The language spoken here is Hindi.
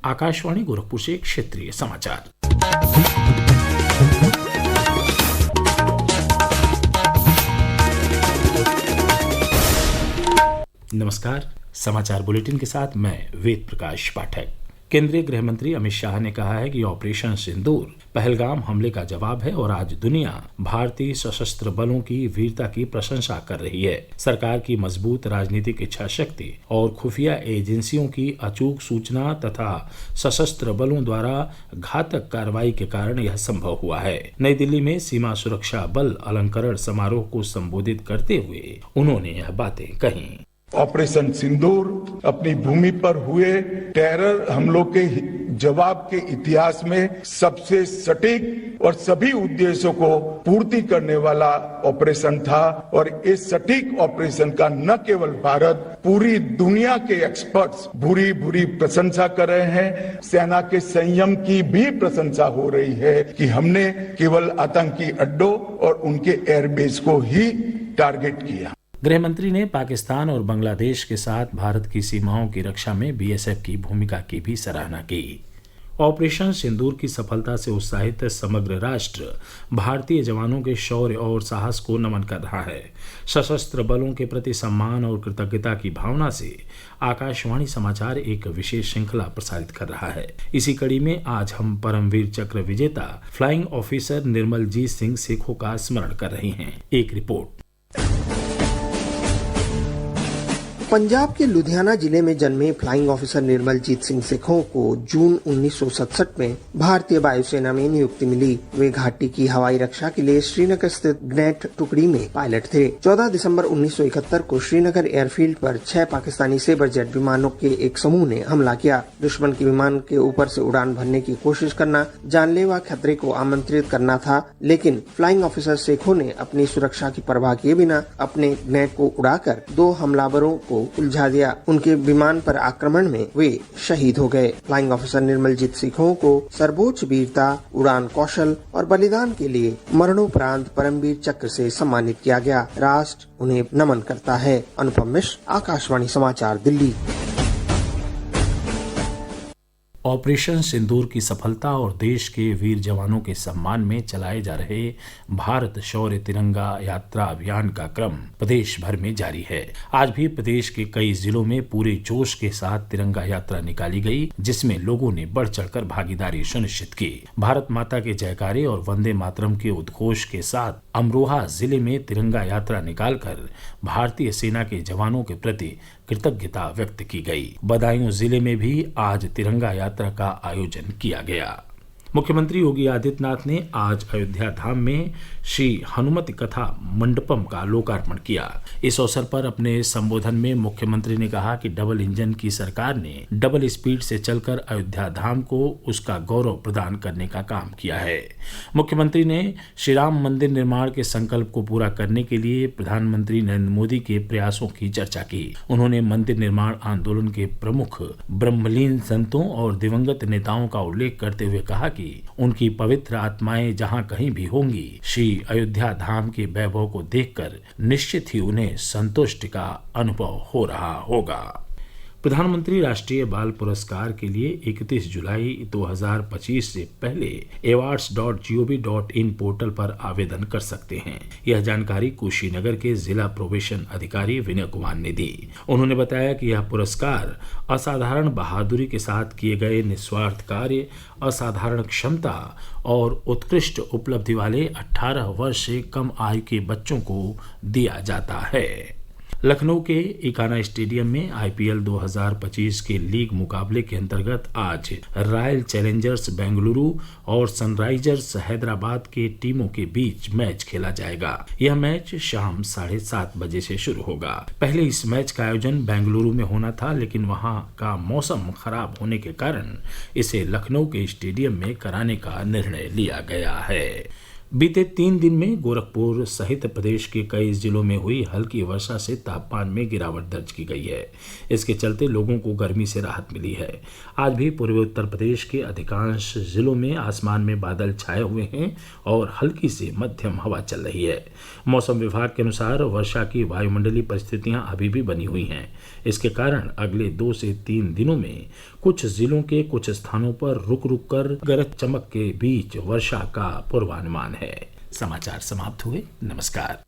आकाशवाणी गोरखपुर से क्षेत्रीय समाचार। नमस्कार, समाचार बुलेटिन के साथ मैं वेद प्रकाश पाठक। केंद्रीय गृह मंत्री अमित शाह ने कहा है कि ऑपरेशन सिंदूर पहलगाम हमले का जवाब है और आज दुनिया भारतीय सशस्त्र बलों की वीरता की प्रशंसा कर रही है। सरकार की मजबूत राजनीतिक इच्छा शक्ति और खुफिया एजेंसियों की अचूक सूचना तथा सशस्त्र बलों द्वारा घातक कार्रवाई के कारण यह संभव हुआ है। नई दिल्ली में सीमा सुरक्षा बल अलंकरण समारोह को संबोधित करते हुए उन्होंने यह बातें कही। ऑपरेशन सिंदूर अपनी भूमि पर हुए टेरर हमलों के जवाब के इतिहास में सबसे सटीक और सभी उद्देश्यों को पूर्ति करने वाला ऑपरेशन था और इस सटीक ऑपरेशन का न केवल भारत, पूरी दुनिया के एक्सपर्ट्स भूरी प्रशंसा कर रहे हैं। सेना के संयम की भी प्रशंसा हो रही है कि हमने केवल आतंकी अड्डों और उनके एयरबेस को ही टारगेट किया। गृह मंत्री ने पाकिस्तान और बांग्लादेश के साथ भारत की सीमाओं की रक्षा में बीएसएफ की भूमिका की भी सराहना की। ऑपरेशन सिंदूर की सफलता से उत्साहित समग्र राष्ट्र भारतीय जवानों के शौर्य और साहस को नमन कर रहा है। सशस्त्र बलों के प्रति सम्मान और कृतज्ञता की भावना से आकाशवाणी समाचार एक विशेष श्रृंखला प्रसारित कर रहा है। इसी कड़ी में आज हम परमवीर चक्र विजेता फ्लाइंग ऑफिसर निर्मलजीत सिंह सेखों का स्मरण कर रहे हैं। एक रिपोर्ट। पंजाब के लुधियाना जिले में जन्मे फ्लाइंग ऑफिसर निर्मलजीत सिंह सेखों को जून 1967 में भारतीय वायुसेना में नियुक्ति मिली। वे घाटी की हवाई रक्षा के लिए श्रीनगर स्थित ग्नेट टुकड़ी में पायलट थे। 14 दिसंबर 1971 को श्रीनगर एयरफील्ड पर 6 पाकिस्तानी सेबर जेट विमानों के एक समूह ने हमला किया। दुश्मन के विमान के ऊपर से उड़ान भरने की कोशिश करना जानलेवा खतरे को आमंत्रित करना था, लेकिन फ्लाइंग ऑफिसर सेखों ने अपनी सुरक्षा की परवाह किए बिना अपने ग्नेट को उड़ाकर 2 हमलावरों को उलझा दिया। उनके विमान पर आक्रमण में वे शहीद हो गए। फ्लाइंग ऑफिसर निर्मलजीत सिखों को सर्वोच्च वीरता, उड़ान कौशल और बलिदान के लिए मरणोपरांत परमवीर चक्र से सम्मानित किया गया। राष्ट्र उन्हें नमन करता है। अनुपम मिश्र, आकाशवाणी समाचार, दिल्ली। ऑपरेशन सिंदूर की सफलता और देश के वीर जवानों के सम्मान में चलाए जा रहे भारत शौर्य तिरंगा यात्रा अभियान का क्रम प्रदेश भर में जारी है। आज भी प्रदेश के कई जिलों में पूरे जोश के साथ तिरंगा यात्रा निकाली गई, जिसमें लोगों ने बढ़ चढ़कर भागीदारी सुनिश्चित की। भारत माता के जयकारे और वंदे मातरम के उद्घोष के साथ अमरोहा जिले में तिरंगा यात्रा निकालकर भारतीय सेना के जवानों के प्रति कृतज्ञता व्यक्त की गई। बदायूं जिले में भी आज तिरंगा यात्रा का आयोजन किया गया। मुख्यमंत्री योगी आदित्यनाथ ने आज अयोध्या धाम में श्री हनुमत कथा मंडपम का लोकार्पण किया। इस अवसर पर अपने संबोधन में मुख्यमंत्री ने कहा कि डबल इंजन की सरकार ने डबल स्पीड से चलकर अयोध्या धाम को उसका गौरव प्रदान करने का काम किया है। मुख्यमंत्री ने श्री राम मंदिर निर्माण के संकल्प को पूरा करने के लिए प्रधानमंत्री नरेंद्र मोदी के प्रयासों की चर्चा की। उन्होंने मंदिर निर्माण आंदोलन के प्रमुख ब्रह्मलीन संतों और दिवंगत नेताओं का उल्लेख करते हुए कहा कि उनकी पवित्र आत्माएं जहां कहीं भी होंगी, श्री अयोध्या धाम के वैभव को देखकर निश्चित ही उन्हें संतुष्टि का अनुभव हो रहा होगा। प्रधानमंत्री राष्ट्रीय बाल पुरस्कार के लिए 31 जुलाई 2025 से पहले awards.gov.in पोर्टल पर आवेदन कर सकते हैं। यह जानकारी कुशीनगर के जिला प्रोबेशन अधिकारी विनय कुमार ने दी। उन्होंने बताया कि यह पुरस्कार असाधारण बहादुरी के साथ किए गए निस्वार्थ कार्य, असाधारण क्षमता और उत्कृष्ट उपलब्धि वाले 18 वर्ष से कम आयु के बच्चों को दिया जाता है। लखनऊ के इकाना स्टेडियम में आईपीएल 2025 के लीग मुकाबले के अंतर्गत आज रॉयल चैलेंजर्स बेंगलुरु और सनराइजर्स हैदराबाद के टीमों के बीच मैच खेला जाएगा। यह मैच शाम 7:30 बजे से शुरू होगा। पहले इस मैच का आयोजन बेंगलुरु में होना था, लेकिन वहां का मौसम खराब होने के कारण इसे लखनऊ के स्टेडियम में कराने का निर्णय लिया गया है। बीते 3 दिन में गोरखपुर सहित प्रदेश के कई जिलों में हुई हल्की वर्षा से तापमान में गिरावट दर्ज की गई है। इसके चलते लोगों को गर्मी से राहत मिली है। आज भी पूर्वी उत्तर प्रदेश के अधिकांश जिलों में आसमान में बादल छाए हुए हैं और हल्की से मध्यम हवा चल रही है। मौसम विभाग के अनुसार वर्षा की वायुमंडलीय परिस्थितियां अभी भी बनी हुई हैं। इसके कारण अगले 2 से 3 दिनों में कुछ जिलों के कुछ स्थानों पर रुक रुक कर गरज चमक के बीच वर्षा का पूर्वानुमान है। समाचार समाप्त हुए। नमस्कार।